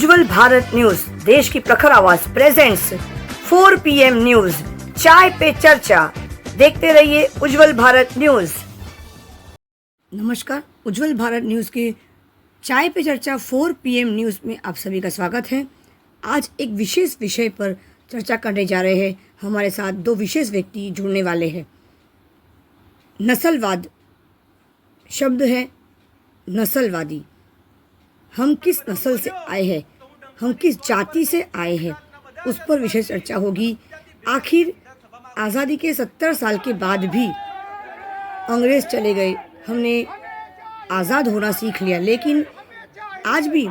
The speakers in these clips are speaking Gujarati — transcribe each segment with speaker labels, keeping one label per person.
Speaker 1: उज्जवल भारत न्यूज देश की प्रखर आवाज प्रेजेंट्स 4 PM न्यूज चाय पे चर्चा। देखते रहिए उज्जवल भारत न्यूज। नमस्कार, उज्जवल भारत न्यूज के चाय पे चर्चा 4 PM न्यूज में आप सभी का स्वागत है। आज एक विशेष विषय पर चर्चा करने जा रहे हैं। हमारे साथ दो विशेष व्यक्ति जुड़ने वाले हैं। नस्लवाद शब्द है नस्लवादी। हम किस नस्ल से आए हैं, हम किस जाति से आए हैं, उस पर विशेष चर्चा होगी। आखिर आज़ादी के 70 साल के बाद भी अंग्रेज़ चले गए, हमने आज़ाद होना सीख लिया, लेकिन आज भी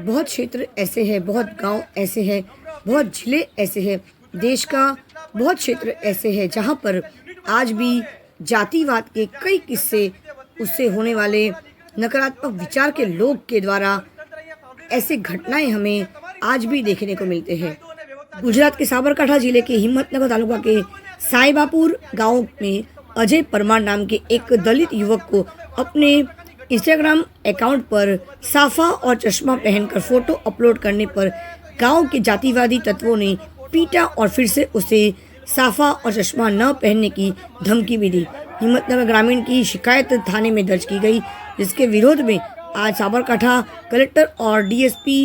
Speaker 1: बहुत क्षेत्र ऐसे हैं, बहुत गांव ऐसे हैं, बहुत जिले ऐसे हैं, देश का बहुत क्षेत्र ऐसे हैं जहां पर आज भी जातिवाद के कई किस्से, उससे होने वाले नकारात्मक विचार के लोग के द्वारा ऐसे घटनाएं हमें आज भी देखने को मिलते हैं। गुजरात के साबरकांठा जिले के हिम्मतनगर तालुका के साईबापुर गांव में अजय परमार नाम के एक दलित युवक को अपने इंस्टाग्राम अकाउंट पर साफा और चश्मा पहनकर फोटो अपलोड करने पर गांव के जातिवादी तत्वों ने पीटा और फिर से उसे साफा और चश्मा न पहनने की धमकी भी दी। हिम्मतनगर ग्रामीण की शिकायत थाने में दर्ज की गई, जिसके विरोध में आज साबरकांठा कलेक्टर और DSP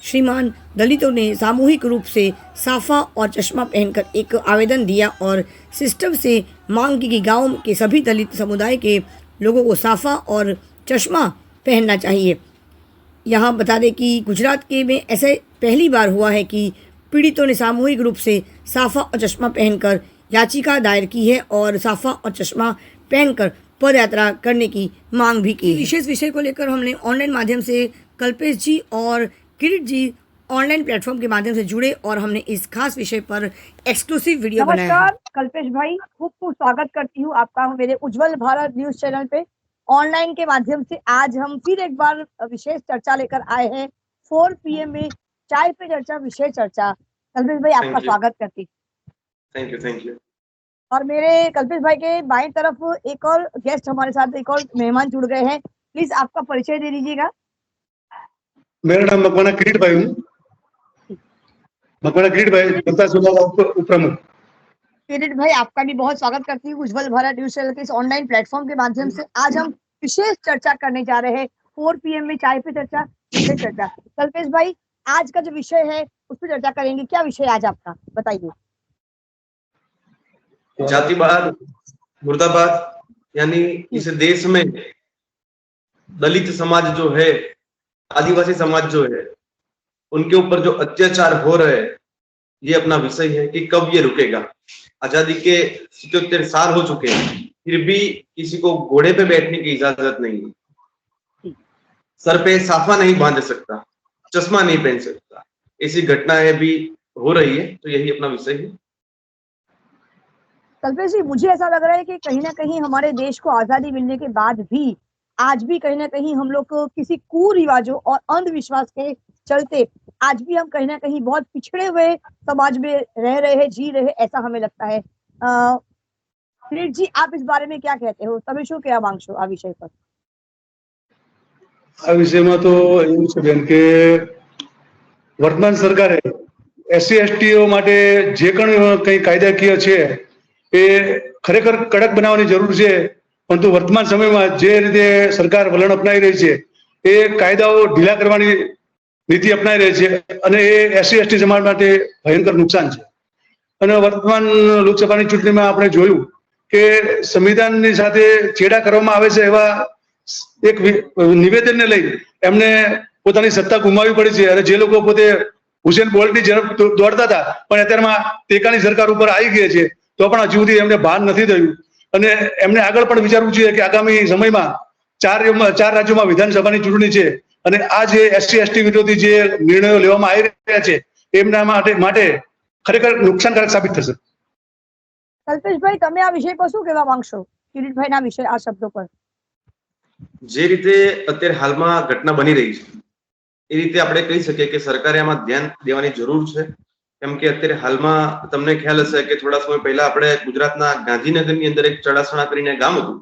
Speaker 1: श्रीमान दलितों ने सामूहिक रूप से साफा और चश्मा पहनकर एक आवेदन दिया और सिस्टम से मांग की कि गांव के सभी दलित समुदाय के लोगों को साफा और चश्मा पहनना चाहिए। यहाँ बता दें कि गुजरात के में ऐसे पहली बार हुआ है कि पीड़ितों ने सामूहिक रूप से साफा और चश्मा पहनकर याचिका दायर की है और साफा और चश्मा पहनकर पद यात्रा करने की मांग भी की। विशेष विषय को लेकर हमने ऑनलाइन माध्यम से कल्पेश जी और किरीट जी ऑनलाइन प्लेटफॉर्म के माध्यम से जुड़े और हमने इस खास विषय पर एक्सक्लूसिव वीडियो बनाया।
Speaker 2: नमस्कार कल्पेश भाई, खूब खूब स्वागत करती हूँ आपका मेरे उज्जवल भारत न्यूज चैनल पे। ऑनलाइन के माध्यम से आज हम फिर एक बार विशेष चर्चा लेकर आए हैं 4 PM में चाय पे चर्चा, विशेष चर्चा। कल्पेश भाई आपका स्वागत करती।
Speaker 3: Thank you.
Speaker 2: और मेरे कल्पेश भाई के बाएं तरफ एक और गेस्ट हमारे साथ, एक और मेहमान जुड़ गए हैं। प्लीज आपका परिचय दे दीजिएगा।
Speaker 4: मेरा नाम मकवाना किरीट भाई हूँ। मकवाना किरीट भाई, जनता सुलभ उप प्रमुख।
Speaker 2: किरीट भाई आपका भी बहुत स्वागत करती हूँ उज्जवल भारत न्यूज चैनल के इस ऑनलाइन प्लेटफॉर्म के माध्यम से। आज हम विशेष चर्चा करने जा रहे हैं 4 PM में चाय पे चर्चा, विशेष चर्चा। कल्पेश भाई, आज का जो विषय है उस पर चर्चा करेंगे। क्या विषय आज आपका, बताइए।
Speaker 3: जातिवाद मुर्दाबाद, यानी इस देश में दलित समाज जो है, आदिवासी समाज जो है, उनके ऊपर जो अत्याचार हो रहे हैं, ये अपना विषय है कि कब ये रुकेगा। आजादी के 77 साल हो चुके हैं, फिर भी किसी को घोड़े पे बैठने की इजाजत नहीं है, सर पे साफा नहीं बांध सकता, चश्मा नहीं पहन सकता। ऐसी घटनाएं भी हो रही है, तो यही अपना विषय है।
Speaker 2: कल्पेश जी, मुझे ऐसा लग रहा है कि कहीं ना कहीं हमारे देश को आजादी मिलने के बाद भी आज भी कहीं ना कहीं हम लोग को किसी कुरिवाजों और अंधविश्वास के चलते आज भी हम कहीं ना कहीं बहुत पिछड़े हुए समाज में रह रहे हैं, जी रहे हैं, ऐसा हमें लगता है। किरीट जी, आप इस बारे में क्या कहते हो? તમે શું કહેવા માંગશો આ વિષય પર?
Speaker 4: આ વિષયમાં તો એવું છે બેન કે વર્તમાન સરકારે SC/ST માટે જે કંઈ કાયદાકીય છે એ ખરેખર કડક બનાવવાની જરૂર છે, પરંતુ વર્તમાન સમયમાં જે રીતે સરકાર વલણ અપનાવી રહી છે એ કાયદાઓ ઢીલા કરવાની નીતિ અપનાવી રહી છે અને એ SC/ST સમાજ માટે ભયંકર નુકસાન છે। અને વર્તમાન લોકસભાની ચૂંટણીમાં આપણે જોયું કે સંવિધાનની સાથે ચેડા કરવામાં આવે છે એવા એક નિવેદનને લઈ એમને પોતાની સત્તા ગુમાવવી પડી છે। અને જે લોકો પોતે હુસેન બોલ્ટની ઝડપ દોડતા હતા પણ અત્યારમાં ટેકાની સરકાર ઉપર આવી ગયા છે, તો પણ હજુ સુધી એમને ભાન નથી થયું। અને એમને આગળ પણ વિચારવું જોઈએ કે આગામી સમયમાં 4 રાજ્યોમાં વિધાનસભાની ચૂંટણી છે અને આ જે SC/ST વિરોધી જે નિર્ણયો લેવામાં આવી રહ્યા છે એમના માટે ખરેખર નુકસાનકારક સાબિત થશે।
Speaker 2: કલ્પેશ ભાઈ, તમે આ વિષય પર શું કહેવા માંગશો? કિરીટ ભાઈ ના વિષય, આ શબ્દો પર।
Speaker 3: જે રીતે અત્યારે હાલમાં ઘટના બની રહી છે, એ રીતે આપણે કહી શકીએ કે સરકારે આમાં ધ્યાન દેવાની જરૂર છે। કેમ કે અત્યારે હાલમાં તમને ખ્યાલ હશે કે થોડા સમય પહેલા આપણે ગુજરાતના ગાંધીનગરની અંદર એક ચડાસણા કરીને ગામ હતું,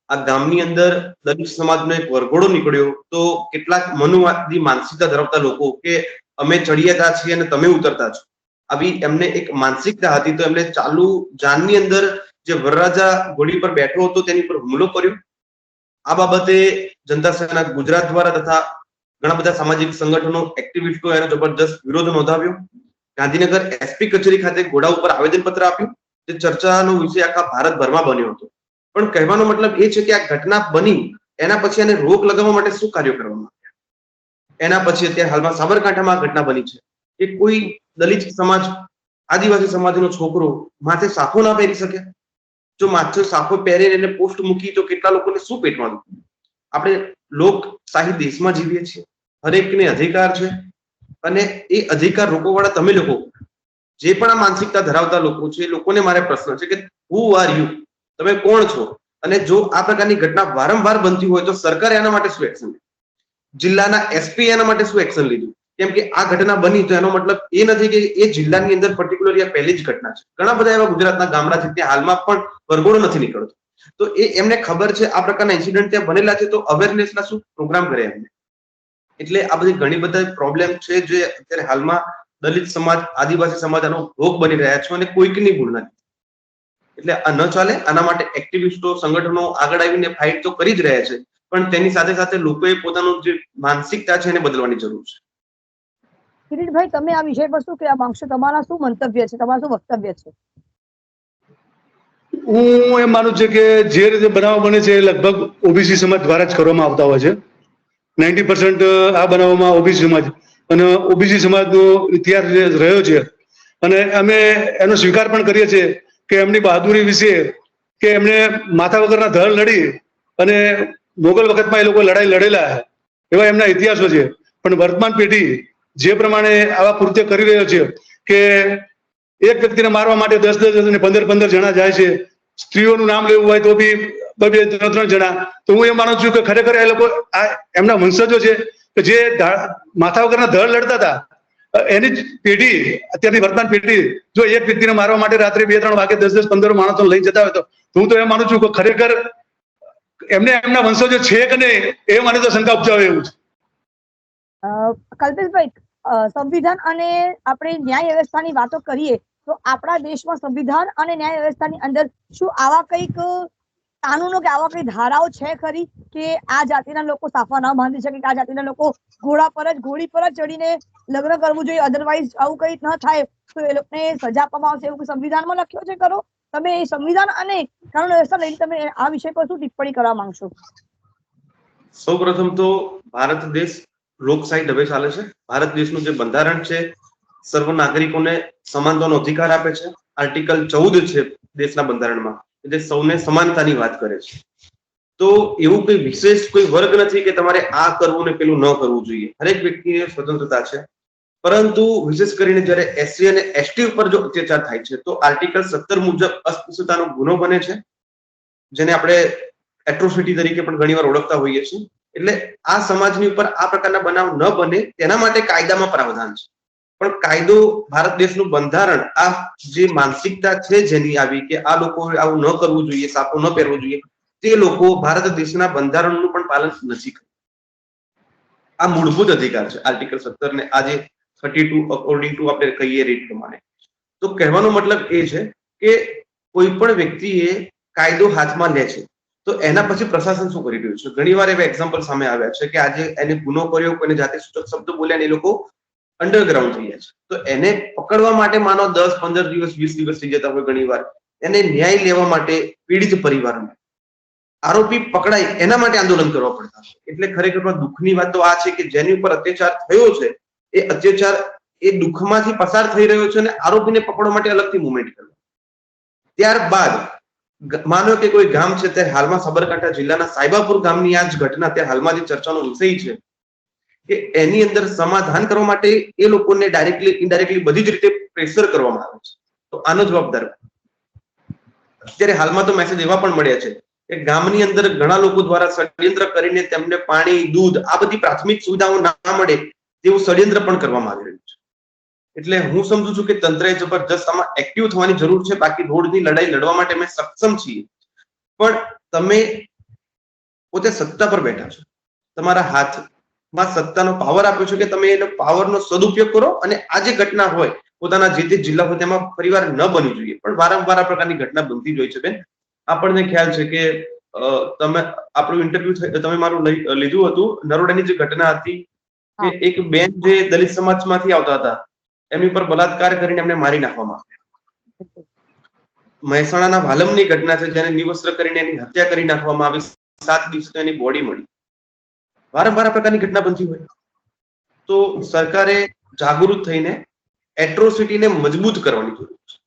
Speaker 3: આ ગામની અંદર દલિત સમાજનો એક વરઘોડો નીકળ્યો, તો કેટલાક મનુવાદી માનસિકતા ધરાવતા લોકો કે અમે ચડિયાતા છીએ અને તમે ઉતરતા છો, આવી એમને એક માનસિકતા હતી. તો એમને ચાલુ જાનની અંદર જે વરરાજા ઘોડી પર બેઠો હતો તેની પર હુમલો કર્યો. આ બાબતે જનતા સેના ગુજરાત દ્વારા તથા ઘણા બધા સામાજિક સંગઠનો, એક્ટિવિસ્ટો એનો જબરદસ્ત વિરોધ નોંધાવ્યો. ગાંધીનગર એસપી કચેરી ખાતે ઘોડા ઉપર આવેદનપત્ર આપ્યું. તે ચર્ચાનો વિષય આખા ભારતભરમાં બન્યો હતો. પણ કહેવાનો મતલબ એ છે કે આ ઘટના બની એના પછી એને રોક લગાવવા માટે શું કાર્યો કરવામાં આવ્યા. એના પછી અત્યારે હાલમાં સાબરકાંઠામાં આ ઘટના બની છે કે કોઈ દલિત સમાજ, આદિવાસી સમાજનો છોકરો માથે સાફો ના પહેરી શકે. જો માથે સાફો પહેરીને એને પોસ્ટ મૂકી તો કેટલા લોકોને શું પેટમાં દુખે. આપણે લોકશાહી દેશમાં જીવીએ છીએ, હરેકને અધિકાર છે અને એ અધિકાર રોકવાવાળા તમે લોકો, જે પણ આ માનસિકતા ધરાવતા લોકો છે, એ લોકોને મારે પ્રશ્ન છે કે હુ આર યુ, તમે કોણ છો? અને જો આ પ્રકારની ઘટના વારંવાર બનતી હોય તો સરકારે એના માટે શું એક્શન લીધું? જિલ્લાના એસપી એના માટે શું એક્શન લીધું? કેમ કે આ ઘટના બની તો એનો મતલબ એ નથી કે એ જિલ્લાની અંદર પર્ટિક્યુલરલી આ પહેલી જ ઘટના છે. ઘણા બધા એવા ગુજરાતના ગામડા છે ત્યાં હાલમાં પણ વરઘોડો નથી નીકળતો. તો એમને ખબર છે આ પ્રકારના ઇન્સિડન્ટ ત્યાં બનેલા છે, તો અવેરનેસના શું પ્રોગ્રામ કરે એમને. એટલે આ બધી ઘણી બધા પ્રોબ્લેમ છે જે અત્યારે હાલમાં દલિત સમાજ, આદિવાસી સમાજ આનો ભોગ બની રહ્યા છે અને કોઈકની ભૂલ નથી. એટલે આ ન ચાલે. આના માટે એક્ટિવિસ્ટો, સંગઠનો આગળ આવીને ફાઇટ તો કરી જ રહ્યા છે, પણ તેની સાથે સાથે લોકોએ પોતાનું જે માનસિકતા છે એને બદલવાની જરૂર છે.
Speaker 2: કિરીટભાઈ, તમે આ વિષય પર શું કહેવા માંગશો? તમારા શું મંતવ્ય છે, તમારું શું વક્તવ્ય છે?
Speaker 4: હું એમ માનું છું કે જે રીતે બનાવ બને છે એ લગભગ ઓબીસી સમાજ દ્વારા જ કરવામાં આવતા હોય છે. 90% આ બનાવમાં ઓબીસી સમાજ અને ઓબીસી સમાજનો ઇતિહાસ રહ્યો છે અને અમે એનો સ્વીકાર પણ કરીએ છીએ કે એમની બહાદુરી વિશે, કે એમણે માથા વગરના ધડ લડી અને મોગલ વખતમાં એ લોકો લડાઈ લડેલા એવા એમના ઇતિહાસો છે. પણ વર્તમાન પેઢી જે પ્રમાણે આવા કૃત્ય કરી રહ્યો છે કે એક વ્યક્તિને મારવા માટે 10 અને 15 જણા જાય છે, સ્ત્રીઓનું નામ લેવું હોય તો બી 2-3 જણા. તો હું એમ માનું છું કે ખરેખર એ લોકો એમના વંશજો છે કે જે માથા વગરના ધડ લડતા હતા, એની જ પેઢી, અત્યારની વર્તમાન પેઢી જો એક વ્યક્તિને મારવા માટે રાત્રે 2-3 વાગે 10-15 માણસો લઈ જતા હોય તો હું તો એમ માનું છું કે ખરેખર એમને એમના વંશજો છે કે નહીં એ મને તો શંકા ઉપજાવે એવું છે.
Speaker 2: કલ્પેશભાઈ, સંવિધાન અને આપણે ન્યાય વ્યવસ્થાની વાતો કરીએ તો આપણા દેશમાં સંવિધાન અને ન્યાય વ્યવસ્થાની અંદર શું આવા કંઈક કાનૂનો કે આવા કઈ ધારાઓ છે ખરી કે આ જાતિના લોકો સાફા ન બાંધી શકે, કે આ જાતિના લોકો ઘોડી પર જ ચડીને લગ્ન કરવું જોઈએ, અધરવાઇઝ આવું કઈ ન થાય તો એ લોકોને સજા આપવામાં આવશે, એવું સંવિધાનમાં લખ્યો છે ખરો? તમે એ સંવિધાન અને કાનૂન વ્યવસ્થા લઈને તમે આ વિષય પર શું ટિપ્પણી કરવા માંગશો?
Speaker 3: સૌપ્રથમ તો ભારત દેશ લોકશાહી ઢબે ચાલે છે. ભારત દેશનું જે બંધારણ છે સર્વ નાગરિકોને સમાનતાનો અધિકાર આપે છે. આર્ટિકલ 14 છે દેશના બંધારણમાં, જે સૌને સમાનતાની વાત કરે છે. તો એવું કોઈ વિશેષ કોઈ વર્ગ નથી કે તમારે આ કરવું ને પેલું ન કરવું જોઈએ. હરેક વ્યક્તિને સ્વતંત્રતા છે. પરંતુ વિશેષ કરીને જ્યારે એસસી અને એસટી ઉપર જો અત્યાચાર થાય છે તો આર્ટિકલ 17 મુજબ અસ્પૃશ્યતાનો ગુનો બને છે, જેને આપણે એટ્રોસિટી તરીકે પણ ઘણીવાર ઓળખતા હોઈએ છીએ. એટલે આ સમાજની ઉપર આ પ્રકારના બનાવ ન બને તેના માટે કાયદામાં પ્રાવધાન છે. પણ કાયદો, ભારત દેશનું બંધારણ આ જે માનસિકતા છે જેની આવી કે આ લોકો આવું ન કરવું જોઈએ, સાફો ન પહેરવો જોઈએ, તે લોકો ભારત દેશના બંધારણનું પણ પાલન નથી કરતા. આ મૂળભૂત અધિકાર છે આર્ટિકલ 17 ને આજે 32 અકોર્ડિંગ ટુ આપણે કહીએ રીત પ્રમાણે. તો કહેવાનો મતલબ એ છે કે કોઈ પણ વ્યક્તિએ કાયદો હાથમાં લે છે તો એના પછી પ્રશાસન શું કરી રહ્યું છે? ઘણીવાર એવા એક્ઝામ્પલ સામે આવ્યા છે કે આજે એને ગુનો કર્યો, કોઈને જાતે સૂચક શબ્દ બોલ્યા, એ લોકો અંડરગ્રાઉન્ડ થઈ ગયા છે. તો એને પકડવા માટે માનો 10-15 દિવસ, 20 દિવસ થઈ જતા હોય. ઘણીવાર એને ન્યાય લેવા માટે પીડિત પરિવારને આરોપી પકડાય એના માટે આંદોલન કરવા પડતા. એટલે ખરેખર દુઃખની વાત તો આ છે કે જેની ઉપર અત્યાચાર થયો છે એ અત્યાચાર એ દુઃખમાંથી પસાર થઈ રહ્યો છે અને આરોપીને પકડવા માટે અલગથી મુવમેન્ટ કરવા. ત્યારબાદ માનો કે કોઈ ગામ છે, તે હાલમાં સાબરકાંઠા જિલ્લાના સાયબાપુર ગામની આ જ ઘટના તે હાલમાં જે ચર્ચાનો વિષય છે કે એની અંદર સમાધાન કરવા માટે એ લોકોને ડાયરેક્ટલી ઇનડાયરેક્ટલી બધી જ રીતે પ્રેશર કરવામાં આવે છે. તો આનો જવાબદાર અત્યારે હાલમાં તો મેસેજ એવા પણ મળ્યા છે કે ગામની અંદર ઘણા લોકો દ્વારા ષડયંત્ર કરીને તેમને પાણી, દૂધ, આ બધી પ્રાથમિક સુવિધાઓ ના મળે તેવું ષડયંત્ર પણ કરવામાં આવી રહ્યું છે. એટલે હું સમજુ છું કે તંત્રએ જબરજસ્ત આમાં એક્ટિવ થવાની જરૂર છે. બાકી રોડની લડાઈ લડવા માટે અમે સક્ષમ છીએ, પણ તમે પોતે સત્તા પર બેઠા છો, તમારા હાથ માં સત્તાનો પાવર આપ્યો છે કે તમે એનો પાવરનો સદુપયોગ કરો અને આ જે ઘટના હોય પોતાના જે તે જિલ્લા હોય તેમાં ફરીવાર ન બનવી જોઈએ, પણ વારંવાર આ પ્રકારની ઘટના બનતી જ હોય છે. બેન, આપણને ખ્યાલ છે કે તમે આપણું ઇન્ટરવ્યુ તમે મારું લીધું હતું, નરોડાની જે ઘટના હતી કે એક બેન જે દલિત સમાજમાંથી આવતા હતા એમની પર બલાત્કાર કરીને એમને મારી નાખવામાં આવ્યા. મહેસાણાના વાલમની ઘટના છે, જેને નિવસ્ત્ર કરીને એની હત્યા કરી નાખવામાં આવી, 7 દિવસ એની બોડી મળી. વારંવાર આ પ્રકારની ઘટના બનતી હોય તો સરકારે જાગૃત થઈને એટ્રોસિટીને મજબૂત કરવાની જરૂર છે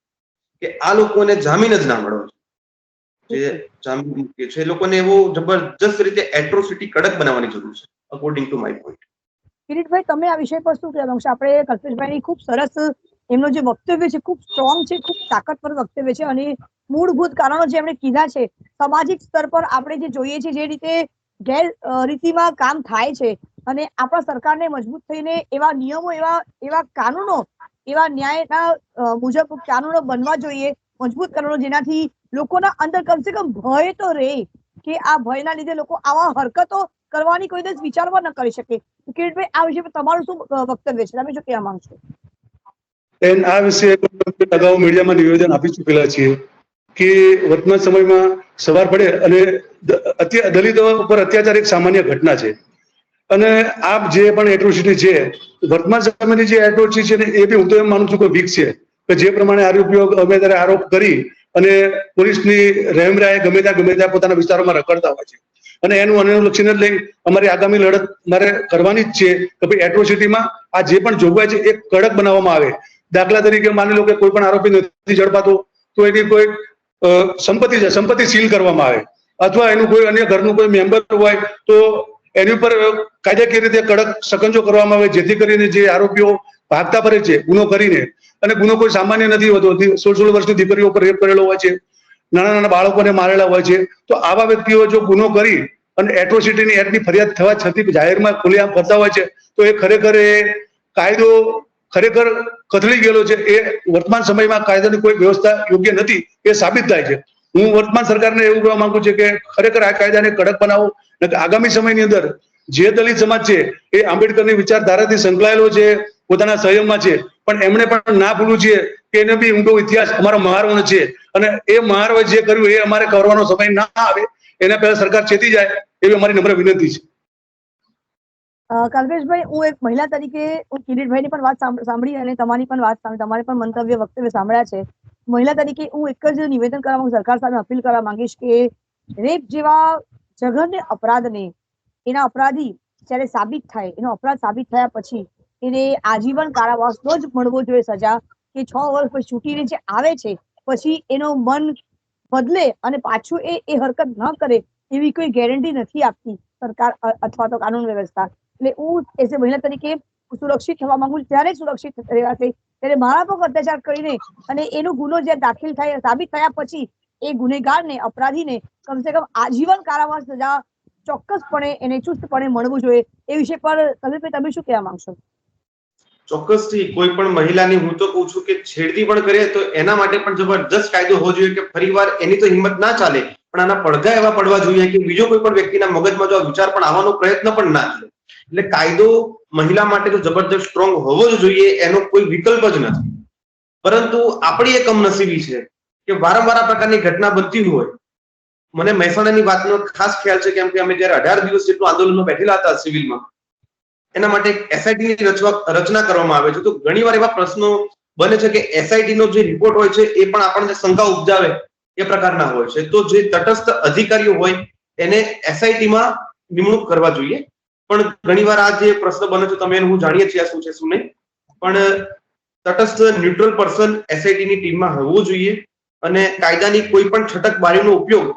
Speaker 3: કે આ લોકોને જામીન જ ના મળવો જોઈએ. જે જામીન મૂકે છે એ લોકોને એવો જબરજસ્ત રીતે એટ્રોસિટી કડક બનાવવાની જરૂર છે, according to my point.
Speaker 2: Kiritbhai, તમે આ વિષય પર શું કહેવા માંગશો? આપણે કલ્પેશભાઈની ખૂબ સરસ એમનો જે વક્તવ્ય છે ખૂબ સ્ટ્રોંગ છે, ખૂબ તાકાતવર વક્તવ્ય છે અને મૂળભૂત કારણો જે એમણે કીધા છે, સામાજિક સ્તર પર આપણે જે જોઈએ છે જે રીતે ગેરરીતિમાં કામ થાય છે અને આપણા સરકારને મજબૂત થઈને એવા નિયમો, એવા કાનૂનો, એવા ન્યાયના મુજબ કાનૂનો બનવા જોઈએ, મજબૂત કાનૂનો, જેનાથી લોકોના અંદર કમસે કમ ભય તો રહે કે આ ભયના લીધે લોકો આવા હરકતો કરવાની કોઈ દિવસ વિચારવા ન કરી શકે. કિરીટભાઈ, આ વિષય પર તમારું શું વક્તવ્ય છે? તમે શું કહેવા માંગશો?
Speaker 4: આ વિશે અગાઉ મીડિયામાં નિવેદન આપી ચૂકેલા છીએ કે વર્તમાન સમયમાં સવાર પડે અને દલિતો ઉપર અત્યાચાર એક સામાન્ય ઘટના છે અને આપ જે પણ એટ્રોસિટી છે, વર્તમાન સમયની જે એટ્રોસિટી છે એ બી હું તો એમ માનું છું કે વીક છે કે જે પ્રમાણે આરોપીઓ ગમે ત્યારે આરોપ કરી અને પોલીસની રહેમરાએ ગમે ત્યાં પોતાના વિસ્તારોમાં રખડતા હોય છે અને એનું અનુલક્ષીને જ લઈ અમારી આગામી લડત મારે કરવાની જ છે કે ભાઈ એટ્રોસિટીમાં આ જે પણ જોગવાઈ છે એ કડક બનાવવામાં આવે. દાખલા તરીકે માની લો કે કોઈ પણ આરોપી નથી ઝડપાતો તો એની કોઈ સંપત્તિ સીલ કરવામાં આવે, અથવા એનું કોઈ અન્ય ઘરનું કોઈ મેમ્બર હોય તો એની ઉપર કાયદાકીય રીતે કડક સકંજો કરવામાં આવે, જેથી કરીને જે આરોપીઓ ભાગતા ફરે છે ગુનો કરીને, અને ગુનો કોઈ સામાન્ય નથી હોતો, 16 વર્ષની દીકરીઓ પર રેપ કરેલો હોય છે, નાના બાળકોને મારેલા હોય છે, તો આવા વ્યક્તિઓ જો ગુનો કરી અને એટ્રોસિટીની એક્ટની ફરિયાદ થવા છતાં જાહેરમાં ખુલ્લેઆમ કરતા હોય છે તો એ ખરેખર કાયદો ખરેખર કથળી ગયેલો છે. એ વર્તમાન સમયમાં કાયદાની કોઈ વ્યવસ્થા યોગ્ય નથી એ સાબિત થાય છે. હું વર્તમાન સરકારને એવું કહેવા માંગુ છું કે ખરેખર આ કાયદાને કડક બનાવો. આગામી સમયની અંદર જે દલિત સમાજ છે એ આંબેડકરની વિચારધારાથી સંકળાયેલો છે, પોતાના સંયમમાં છે, પણ એમણે પણ ના ભૂલવું જોઈએ કે એને બી ઊંડો ઇતિહાસ અમારો મહારવણ છે અને એ મહારવણ જે કર્યું એ અમારે કરવાનો સમય ના આવે એના પહેલા સરકાર ચેતી જાય એવી અમારી નમ્ર વિનંતી છે.
Speaker 2: કલ્પેશભાઈ, હું એક મહિલા તરીકે કિરીટભાઈની પણ વાત સાંભળી અને તમારી પણ વાત સાંભળી, તમારે પણ મંતવ્ય વક્તવ્ય સાંભળ્યા છે. મહિલા તરીકે હું એક જ નિવેદન કરવા માંગુ, સરકાર સામે અપીલ કરવા માંગીશ કે રેપ જેવા જઘન્ય અપરાધને, એના અપરાધી જ્યારે સાબિત થાય, એનો અપરાધ સાબિત થયા પછી એને આજીવન કારાવાસનો જ મળવો જોઈએ સજા, કે 6 વર્ષ પછી છૂટીને જે આવે છે પછી એનો મન બદલે અને પાછું એ હરકત ન કરે એવી કોઈ ગેરંટી નથી આપતી સરકાર અથવા તો કાનૂન વ્યવસ્થા. એટલે હું એઝ એ મહિલા તરીકે સુરક્ષિત થવા માંગુ છું. ત્યારે સુરક્ષિત રહેવાશે ત્યારે મારા પર અત્યાચાર કરીને અને એનો ગુનો જે દાખલ થાય, સાબિત થયા પછી એ ગુનેગારને, અપરાધીને કમસે કમ આજીવન કારાવાસ સજા ચોક્કસપણે એને ચુસ્તપણે મળવું જોઈએ. એ વિષય પર કલ્પેશભાઈ તમે શું કહેવા માંગશો?
Speaker 3: ચોક્કસથી કોઈ પણ મહિલાની હું તો કહું છું કે છેડતી પણ કરે તો એના માટે પણ જબરજસ્ત કાયદો હોવો જોઈએ કે ફરીવાર એની તો હિંમત ના ચાલે, પણ આના પડઘા એવા પડવા જોઈએ કે બીજો કોઈ પણ વ્યક્તિના મગજમાં જો આ વિચાર પણ આવવાનો પ્રયત્ન પણ ના થાય. એટલે કાયદો મહિલા માટે તો જબરદસ્ત સ્ટ્રોંગ હોવો જ જોઈએ, એનો કોઈ વિકલ્પ જ નથી. પરંતુ આપણી એ કમનસીબી છે કે વારંવાર આ પ્રકારની ઘટના બનતી હોય. મને મહેસાણાની વાતનો ખાસ ખ્યાલ છે કેમ કે અમે જયારે 18 દિવસ જેટલું આંદોલનમાં બેઠેલા હતા સિવિલમાં, એના માટે એસઆઈટી ની રચના કરવામાં આવે છે. તો ઘણીવાર એવા પ્રશ્નો બને છે કે એસઆઈટી નો જે રિપોર્ટ હોય છે એ પણ આપણને શંકા ઉપજાવે એ પ્રકારના હોય છે. તો જે તટસ્થ અધિકારીઓ હોય એને એસઆઈટી માં નિમણૂક કરવા જોઈએ. પણ ઘણીવાર આ જે પ્રશ્ન બને છે તમે હું જાણીએ છીએ શું છે શું નહીં, પણ તટસ્થ ન્યુટ્રલ પર્સન એસઆઈટી ની ટીમમાં હોવું જોઈએ અને કાયદાની કોઈ પણ છટકબારીનો ઉપયોગ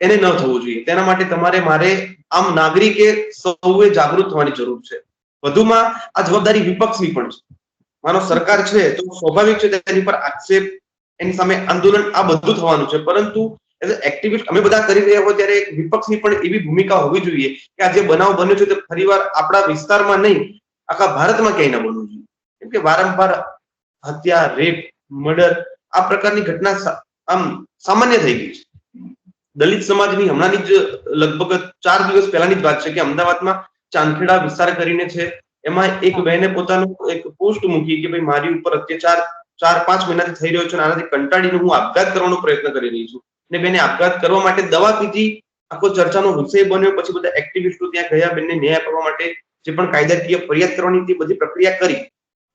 Speaker 3: એને ન થવો જોઈએ. તેના માટે મારે આમ નાગરિકે સૌએ જાગૃત થવાની જરૂર છે. વધુમાં આ જવાબદારી વિપક્ષની પણ છે. માનો સરકાર છે તો સ્વાભાવિક છે તેની પર આક્ષેપ, એની સામે આંદોલન, આ બધું થવાનું છે. પરંતુ એઝ એક્ટિવિસ્ટ અમે બધા કરી રહ્યા હોય ત્યારે વિપક્ષની પણ એવી ભૂમિકા હોવી જોઈએ કે આ જે બનાવ બન્યો છે તે ફરીવાર આપણા વિસ્તારમાં નહીં, આખા ભારતમાં ક્યાંય ન બનવું જોઈએ. કેમ કે વારંવાર હત્યા, રેપ, મર્ડર આ પ્રકારની ઘટના આમ સામાન્ય થઈ ગઈ છે. દલિત સમાજની હમણાંની જ લગભગ 4 દિવસ પહેલાની જ વાત છે કે અમદાવાદમાં ચાંદખેડા વિસ્તાર કરીને છે, એમાં એક બહેને પોતાનું એક પોસ્ટ મૂકી કે ભાઈ મારી ઉપર અત્યાચાર 4-5 મહિનાથી થઈ રહ્યો છે અને આનાથી કંટાળીને હું આપઘાત કરવાનો પ્રયત્ન કરી રહી છું. અને બેને આપઘાત કરવા માટે દવા પીધી, આખો ચર્ચાનો વિષય બન્યો. પછી બધા એક્ટિવિસ્ટો ત્યાં ગયા, બેનને ન્યાય આપવા માટે જે પણ કાયદાકીય ફરિયાદ કરવાની તે બધી પ્રક્રિયા કરી,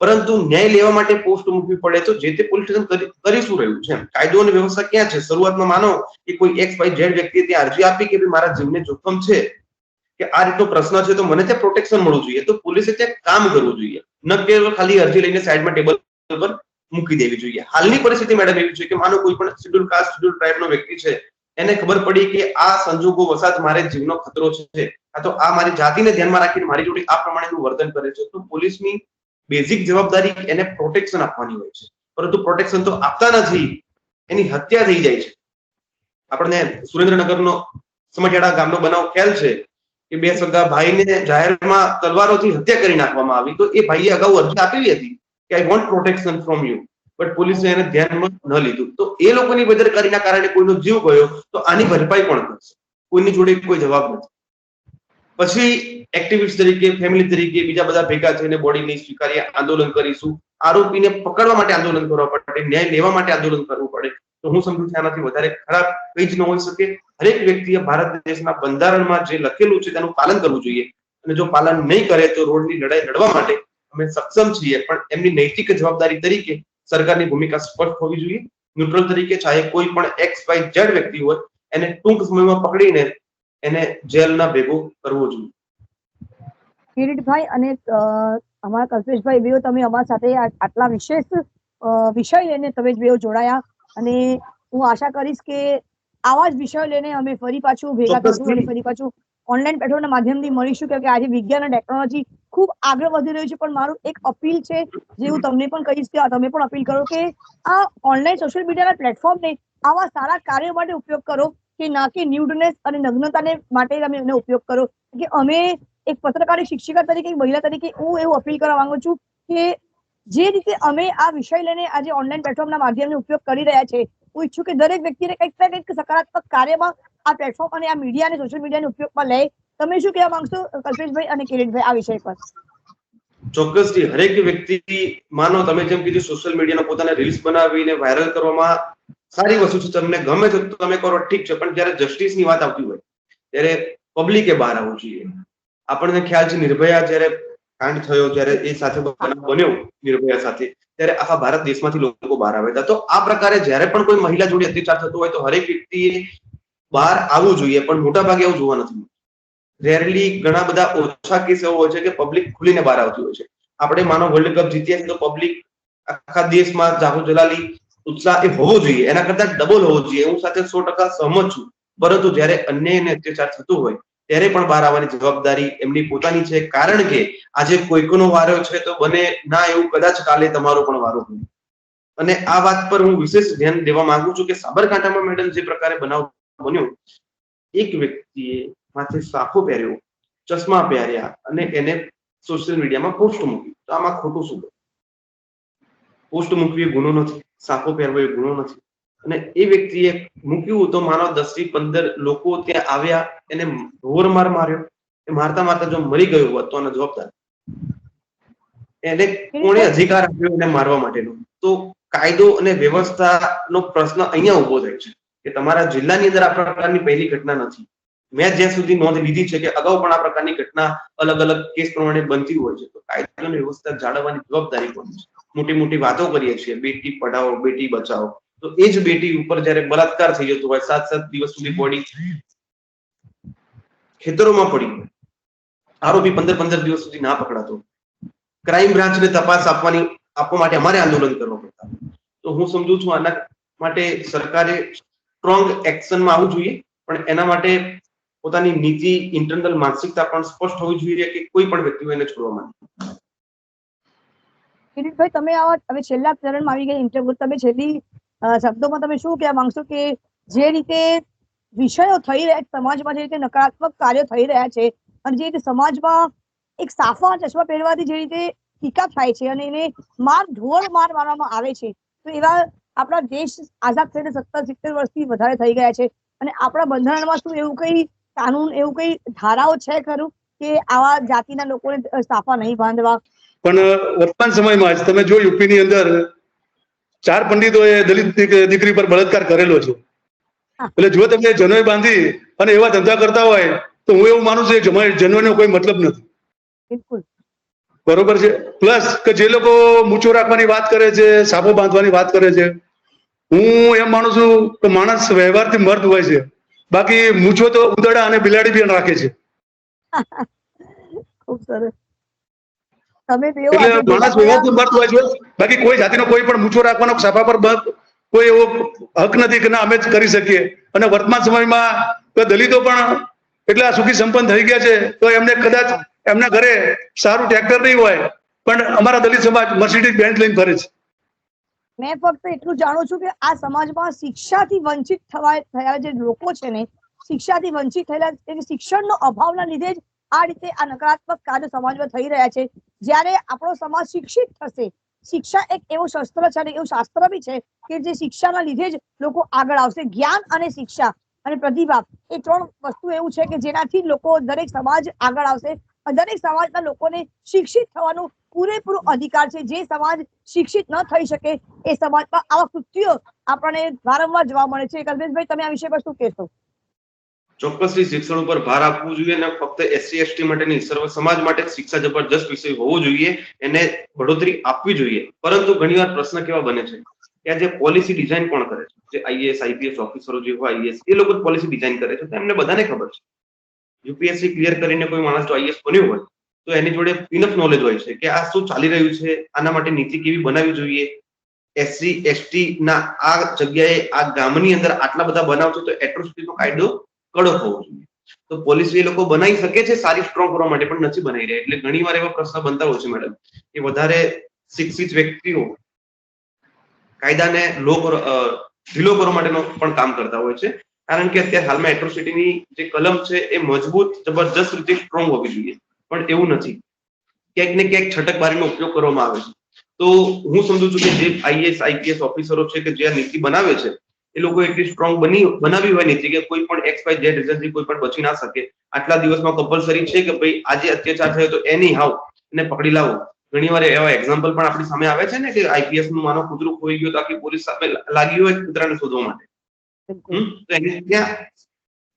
Speaker 3: પરંતુ ન્યાય લેવા માટે પોસ્ટ મૂકવી પડે તો જે તે પોલીસ સ્ટેશન કરી શું રહ્યું છે? કાયદો અને વ્યવસ્થા ક્યાં છે? શરૂઆતમાં માનો કે કોઈ XYZ વ્યક્તિએ ત્યાં અરજી આપી કે મારા જીવને જોખમ છે કે આ રીતનો પ્રશ્ન છે તો મને ત્યાં પ્રોટેક્શન મળવું જોઈએ, તો પોલીસે ત્યાં કામ કરવું જોઈએ, ન કે ખાલી અરજી લઈને સાઈડમાં ટેબલ પર મૂકી દેવી જોઈએ. હાલની પરિસ્થિતિ મેડમ એવી છે કે માનો કોઈ પણ શેડ્યુલ કાસ્ટ શેડ્યુલ ટ્રાઇબનો વ્યક્તિ છે, એને ખબર પડી કે આ સંજોગો વસાત મારે જીવનો ખતરો છે, આ તો આ મારી જાતિને ધ્યાનમાં રાખીને મારી જોડે આ પ્રમાણેનું વર્તન કરે છે, તો પોલીસની બેઝિક જવાબદારી એને પ્રોટેક્શન આપવાની હોય છે, પરંતુ પ્રોટેક્શન તો આપતા નથી, એની હત્યા થઈ જાય છે. આપણને સુરેન્દ્રનગરનો સમઢિયાળા ગામનો બનાવ ખ્યાલ છે કે 2 સગા ભાઈને જાહેરમાં તલવારોથી હત્યા કરી નાખવામાં આવી. તો એ ભાઈએ અગાઉ અરજી આપેલી હતી કે I want protection from you, but પોલીસે એને ધ્યાનમાં ન લીધું. તો એ લોકોની બેદરકારીના કારણે કોઈનો જીવ ગયો તો આની ભરપાઈ કોણ કરશે? કોઈની જોડે કોઈ જવાબ નથી. પછી એક્ટિવિસ્ટ તરીકે, ફેમિલી તરીકે બીજા બધા ભેગા થઈને બોડી નહીં સ્વીકારીએ, આંદોલન કરીશું, આરોપીને પકડવા માટે આંદોલન કરવા પડે, ન્યાય લેવા માટે આંદોલન કરવું પડે. તો હું સમજુ છું આનાથી વધારે ખરાબ કંઈ જ ન હોઈ શકે. હરેક વ્યક્તિએ ભારત દેશના બંધારણમાં જે લખેલું છે તેનું પાલન કરવું જોઈએ, અને જો પાલન નહીં કરે તો રોડની લડાઈ લડવા માટે અમે સક્ષમ છીએ, પણ એમની નૈતિક જવાબદારી તરીકે સરકારની ભૂમિકા સ્પષ્ટ હોવી જોઈએ. ન્યુટ્રલ તરીકે ચાહે કોઈ પણ XYZ વ્યક્તિ હોય, એને ટૂંક સમયમાં પકડીને એને જેલના ભેગો કરવો જોઈએ.
Speaker 2: કિરીટભાઈ અને અમારા કલ્પેશભાઈ બેઓ, તમે અમારા સાથે આટલા વિશેષ વિષય લઈને તમે બેઓ જોડાયા, અને હું આશા કરીશ કે આવા જ વિષયો લઈને અમે ફરી પાછું ભેગા થશું અને ફરી પાછું ઓનલાઈન પ્લેટફોર્મના માધ્યમથી મળીશું, કે આજે વિજ્ઞાન અને ટેકનોલોજી ખૂબ આગળ વધી રહ્યું છે. પણ મારું એક અપીલ છે, જે હું તમને પણ કહીશ કે તમે પણ અપીલ કરો કે આ ઓનલાઈન સોશિયલ મીડિયાના પ્લેટફોર્મને આવા સારા કાર્યો માટે ઉપયોગ કરો, કે ના કે ન્યૂડનેસ અને નગ્નતાને માટે તમે એનો ઉપયોગ કરો. કે અમે એક પત્રકારી શિક્ષિકા તરીકે, એક મહિલા તરીકે હું એવું અપીલ કરવા માંગુ છું કે જે રીતે અમે આ વિષય લઈને આજે ઓનલાઈન પ્લેટફોર્મના માધ્યમનો ઉપયોગ કરી રહ્યા છે, હું ઈચ્છું કે દરેક વ્યક્તિને કંઈક ને કંઈક સકારાત્મક કાર્યમાં આ પ્લેટફોર્મ અને આ મીડિયા અને સોશિયલ મીડિયાનો ઉપયોગમાં લે. તમે શું કહેવા માંગશો કલ્પેશભાઈ અને કિરીટભાઈ આ વિષય પર?
Speaker 3: ચોક્કસથી હરેક વ્યક્તિ, માનો તમે જેમ કીધું સોશિયલ મીડિયાનો પોતાને રીલ્સ બનાવીને વાયરલ કરવામાં સારી વસ્તુ છે, તમને ગમે તો તમે કરો, ઠીક છે, પણ જયારે જસ્ટિસની વાત આવતી હોય ત્યારે પબ્લિકે બહાર આવવું જોઈએ. આપણને ખ્યાલ છે નિર્ભયા જયારે કાંડ થયો, જયારે એ સાથે બન્યો નિર્ભયા સાથે, ત્યારે આખા ભારત દેશમાંથી લોકો બહાર આવ્યા હતા. તો આ પ્રકારે જયારે પણ કોઈ મહિલા જોડે અત્યાચાર થતો હોય તો હરેક વ્યક્તિએ બહાર આવવું જોઈએ, પણ મોટા ભાગે એવું જોવા નથી. રેરલી ઘણા બધા ઓછા કેસ એવો હોય છે કે પબ્લિક ખુલીને બહાર આવતી હોય છે. આપણે માનો વર્લ્ડ કપ જીત્યા તો પબ્લિક આખા દેશમાં જાહો જલાલી ઉત્સાહ એ હોવો જોઈએ, એના કરતા ડબલ હોવો જોઈએ. હું સાથે 100% સહમત છું. પરંતુ જયારે અન્યાય અને અત્યાચાર થતું હોય ત્યારે પણ બહાર આવવાની જવાબદારી એમની પોતાની છે, કારણ કે આજે કોઈકનો વારો છે તો બને ના એવું કદાચ કાલે તમારો પણ વારો હોય. અને આ વાત પર હું વિશેષ ધ્યાન દેવા માંગુ છું કે સાબરકાંઠામાં મેડમ જે પ્રકારે બનાવ બન્યો, એક વ્યક્તિએ માથે સાફો પહેર્યો, ચશ્મા પહેર્યા અને એને સોશિયલ મીડિયામાં પોસ્ટ મૂકી. તો આમાં ખોટું શું? પોસ્ટ મૂકવી એ ગુનો નથી, સાફો પહેરવો એ ગુનો નથી. અને એ વ્યક્તિએ મૂક્યું તો માનો 10 થી 15 લોકો ત્યાં આવ્યા, એને ઢોર માર માર્યો. એ મારતા મારતા જો મરી ગયો હોત તો આનો જવાબદાર એને કોણે અધિકાર આપ્યો એને મારવા માટેનો? તો કાયદો અને વ્યવસ્થાનો પ્રશ્ન અહીંયા ઉભો થાય છે કે તમારા જિલ્લાની અંદર આ પ્રકારની પહેલી ઘટના નથી. મેં જ્યાં સુધી નોંધ લીધી છે કે અગાઉ પણ આ પ્રકારની ઘટના અલગ અલગ કેસ પ્રમાણે બનતી હોય છે. તો કાયદો અને વ્યવસ્થા જાળવવાની જવાબદારી કોની છે? મોટી મોટી વાતો કરીએ છીએ, બેટી પઢાઓ બેટી બચાવો, તો એ જ બેટી ઉપર જયારે બલાત્કાર થઈ જતો હોય, 7-7 દિવસ સુધી બોડી ખેતરોમાં પડી, આરોપી 15-15 દિવસ સુધી ના પકડાતો, ક્રાઇમ બ્રાન્ચને તપાસ આપવા માટે અમારે આંદોલન કરવા પડતા. તો હું સમજુ છું આના માટે સરકારે સ્ટ્રોંગ એક્શનમાં આવવું જોઈએ, પણ એના માટે પોતાની નીતિ, ઇન્ટરનલ માનસિકતા પણ સ્પષ્ટ હોવી જોઈએ કે કોઈ પણ વ્યક્તિઓ એને છોડવા માંગે.
Speaker 2: કિરીટભાઈ, તમે આવા હવે છેલ્લા ચરણમાં આવી ગયા ઇન્ટરવ્યુ, તમે છેલ્લી શબ્દોમાં તમે શું કહેવા માંગશો કે જે રીતે વિષયો થઈ રહ્યા છે સમાજમાં, જે રીતે નકારાત્મક કાર્યો થઈ રહ્યા છે, અને જે રીતે સમાજમાં એક સાફા ચશ્મા પહેરવાથી જે રીતે ટીકા થાય છે અને એને ઢોર મારવામાં આવે છે, તો એવા આપણા દેશ આઝાદ થઈને 70-70 વર્ષથી વધારે થઈ ગયા છે, અને આપણા બંધારણમાં શું એવું કઈ કાનૂન, એવું કઈ ધારાઓ છે ખરું કે આવા જાતિના લોકોને સાફા નહીં બાંધવા?
Speaker 4: પણ વર્તમાન સમયમાં જ તમે જો યુપીની અંદર 4 પંડિતોએ દલિત દીકરી પર બળાત્કાર કરેલો છે. એટલે જો તમે જનોઈ બાંધી અને એવા ધંધા કરતા હોય તો હું એવું માનું છું કે જનોઈનો કોઈ મતલબ નથી.
Speaker 2: બિલકુલ
Speaker 4: બરોબર છે. પ્લસ કે જે લોકો મૂછો રાખવાની વાત કરે છે, સાફો બાંધવાની વાત કરે છે, હું એમ માનું છું કે માણસ વ્યવહારથી મર્દ હોય છે, બાકી મૂછો તો ઉદડા અને બિલાડી પણ રાખે છે.
Speaker 2: ખૂબ સરસ. તમે બે
Speaker 4: એટલે માણસ વ્યવહારથી મર્દ હોય છે, બાકી કોઈ જાતિનો કોઈ પણ મૂછો રાખવાનો સાફા પર કોઈ એવો હક નથી કે ના અમે જ કરી શકીએ. અને વર્તમાન સમયમાં દલિતો પણ એટલા સુખી સંપન્ન થઈ ગયા છે તો એમને કદાચ એમના ઘરે સારું ટ્રેક્ટર નહીં હોય પણ અમારા દલિત સમાજ મર્સિડીઝ બેન્ઝ લઈને ફરે છે.
Speaker 2: મેં ફક્ત એટલું જાણું છું કે આ સમાજમાં શિક્ષાથી વંચિત થયા જે લોકો છે ને, શિક્ષાથી વંચિત થયેલા શિક્ષણનો અભાવના લીધે જ આ રીતે આ નકારાત્મક કાર્ય સમાજમાં થઈ રહ્યા છે. જ્યારે આપણો સમાજ શિક્ષિત થશે, શિક્ષા એક એવું શસ્ત્ર છે અને એવું શાસ્ત્ર બી છે કે જે શિક્ષાના લીધે જ લોકો આગળ આવશે. જ્ઞાન અને શિક્ષા અને પ્રતિભા એ 3 વસ્તુ એવું છે કે જેનાથી લોકો દરેક સમાજ આગળ આવશે. દરેક સમાજના લોકોને શિક્ષિત થવાનો પૂરેપૂરો અધિકાર છે. જે સમાજ શિક્ષિત ન થઈ શકે એ સમાજમાં આવા કૃત્યો આપણને વારંવાર જોવા મળે છે. કલ્પેશભાઈ, તમે આ વિષય પર શું કહેશો?
Speaker 3: ચોક્કસથી શિક્ષણ ઉપર ભાર આપવું જોઈએ અને ફક્ત એસસી એસટી માટે નહીં, સર્વ સમાજ માટે શિક્ષા જબરજસ્ત વિષય હોવો જોઈએ, એને બઢોતરી આપવી જોઈએ. પરંતુ ઘણીવાર પ્રશ્ન કેવા બને છે કે જે પોલિસી ડિઝાઇન કોણ કરે છે, જે આઈએએસ આઈપીએસ ઓફિસરો જે હોય આઈએએસ એ લોકો પોલિસી ડિઝાઇન કરે છે, તો એમને બધાને ખબર છે. યુપીએસસી ક્લિયર કરીને કોઈ માણસ જો આઈએએસ બન્યો હોય તો એની જોડે ઇનફ નોલેજ હોય છે કે આ શું ચાલી રહ્યું છે, આના માટે નીતિ કેવી બનાવવી જોઈએ, એસસી એસટી ના આ જગ્યાએ આ ગામની અંદર આટલા બધા બનાવ છે તો એટ્રોસિટીનો કાયદો કડક હોવો જોઈએ. તો પોલીસ એ લોકો બનાવી શકે છે સારી સ્ટ્રોંગ કરવા માટે, પણ નથી બનાવી રહ્યા. એટલે ઘણીવાર એવા પ્રશ્ન બનતા હોય છે મેડમ કે વધારે શિક્ષિત વ્યક્તિઓ કાયદાને ઢીલો કરવા માટેનો પણ કામ કરતા હોય છે. કારણ કે અત્યારે હાલમાં એટ્રોસિટીની જે કલમ છે એ મજબૂત જબરજસ્ત રીતે સ્ટ્રોંગ હોવી જોઈએ, પણ એવું નથી. ક્યાંક ને ક્યાંક છટકબારીનો ઉપયોગ કરવામાં આવે છે. તો હું સમજુ છું કે જે આઈએએસ આઈપીએસ ઓફિસરો છે કે જે આ નીતિ બનાવે છે એ લોકો એટલી સ્ટ્રોંગ બનાવી હોય નીતિ કે કોઈ પણ એક્સ વાય ઝેડ રીઝનથી કોઈ પણ બચી ના શકે. આટલા દિવસમાં કમ્પલસરી છે કે ભાઈ આજે અત્યાચાર થયો તો એની હાવ એને પકડી લાવો. ઘણીવાર એવા એક્ઝામ્પલ પણ આપણી સામે આવે છે ને કે આઈપીએસ નું માનો કૂતરું ખોઈ ગયું તો આખી પોલીસ સામે લાગી હોય કૂતરાને શોધવા માટે. તો એની ત્યાં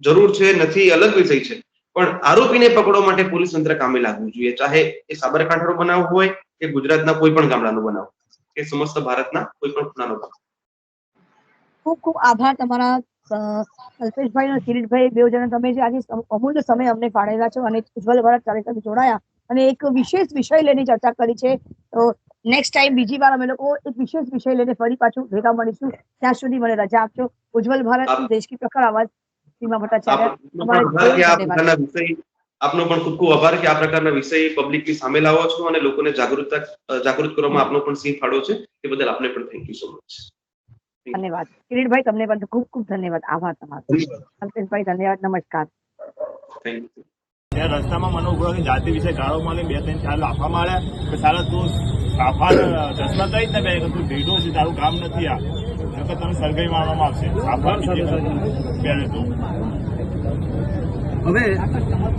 Speaker 3: જરૂર છે નથી અલગ વિષય છે, પણ આરોપીને પકડવા માટે પોલીસ તંત્ર કામે લાગવું જોઈએ, ચાહે એ સાબરકાંઠાનો બનાવ હોય કે ગુજરાતના કોઈ પણ ગામડાનો બનાવ કે સમસ્ત ભારતના કોઈ પણ ખૂણાનો બનાવ.
Speaker 2: ખૂબ ખૂબ આભાર તમારા કલ્પેશભાઈ અને કિરીટભાઈ, બે જણા તમે જે આજે અમૂલ્ય સમય અમને ફાળવેલા છો અને ઉજ્જવલ ભારત કાર્યક્રમ જોડાયા અને એક વિશેષ વિષય લઈને ચર્ચા કરી છે. તો નેક્સ્ટ ટાઈમ બીજી વાર અમે લોકો એક વિશેષ વિષય લઈને ફરી પાછું ભેગા મળીશું. ત્યાં સુધી મને રજા આપજો. ઉજ્જવલ ભારત, દેશ કી પ્રખર આવાજ, સીમા ભટ્ટાચાર્ય.
Speaker 3: આપનો પણ ખૂબ ખૂબ આભાર કે આ પ્રકારના વિષય પબ્લિકની સામે લાવો છો અને લોકોને જાગૃત કરવામાં આપનો પણ સિંહ ફાળો છે. એ બદલ આપને પણ થેન્ક યુ સો મચ.
Speaker 2: ધન્યવાદ. કિરીટભાઈ, તમને પણ ખૂબ ખૂબ ધન્યવાદ. આભાર તમારો. કલ્પેશભાઈ, ધન્યવાદ. નમસ્કાર.
Speaker 3: Thank you.
Speaker 5: ત્યાં રસ્તામાં મને ઉભો કે જાતિ વિશે ગાળો મારી 2-3-4 લાફા માર્યા કે સારા તું સાફા ચશ્મા કઈ જ ને તું ભેગો છે, તારું કામ નથી આ, નકર તને સરગઈ મારવામાં આવશે. સાફા પહેરે તો
Speaker 6: હવે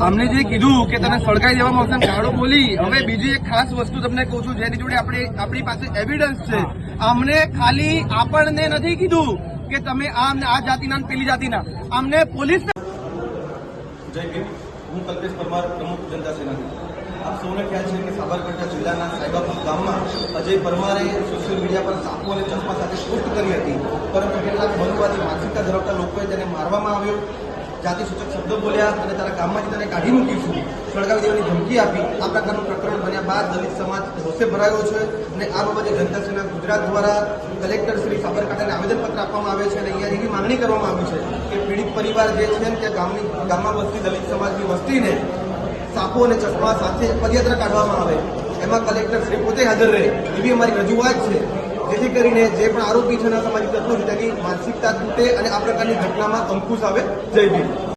Speaker 6: અમને જે કીધું કે તને સળગાઈ દેવામાં આવશે, ગાળો બોલી. હવે બીજી એક ખાસ વસ્તુ તમને કહું છું જેની જોડે આપણી પાસે એવિડન્સ છે. અમને ખાલી આપણને નથી કીધું કે તમે આ જાતિના પેલી જાતિના, અમને પોલીસ.
Speaker 7: જય ભીમ. હું કલ્પેશ પરમાર, પ્રમુખ જનતા સેનાથી. આપ સૌને ખ્યાલ છે કે સાબરકાંઠા જિલ્લાના સાહેબાપુર ગામમાં અજય પરમારે સોશિયલ મીડિયા પર સાફો અને ચશ્મા સાથે પોસ્ટ કરી હતી, પરંતુ કેટલાક મનુવાદી માનસિકતા ધરાવતા લોકોએ તેને મારવામાં આવ્યો, જાતિસૂચક શબ્દો બોલ્યા અને તારા ગામમાંથી તેને કાઢી મૂકીશું, સળગાવી દેવાની ધમકી આપી. આ પ્રકારનું પ્રકરણ બન્યા બાદ દલિત સમાજ રોષે ભરાયો છે અને આ બાબતે જનતા સેના ગુજરાત દ્વારા કલેક્ટર શ્રી સાબરકાંઠાને આવેદનપત્ર આપવામાં આવે છે અને અહીંયા એવી માંગણી કરવામાં આવી છે કે પીડિત પરિવાર જે છે તે ગામમાં વસતી દલિત સમાજની વસ્તીને સાફો અને ચશ્મા સાથે પદયાત્રા કાઢવામાં આવે, એમાં કલેક્ટર શ્રી પોતે હાજર રહે એવી અમારી રજૂઆત છે, જેથી કરીને જે પણ આરોપી છે સામાજિક તત્વો છે તેની માનસિકતા તૂટે અને આ પ્રકારની ઘટનામાં અંકુશ આવે. જય ભીમ.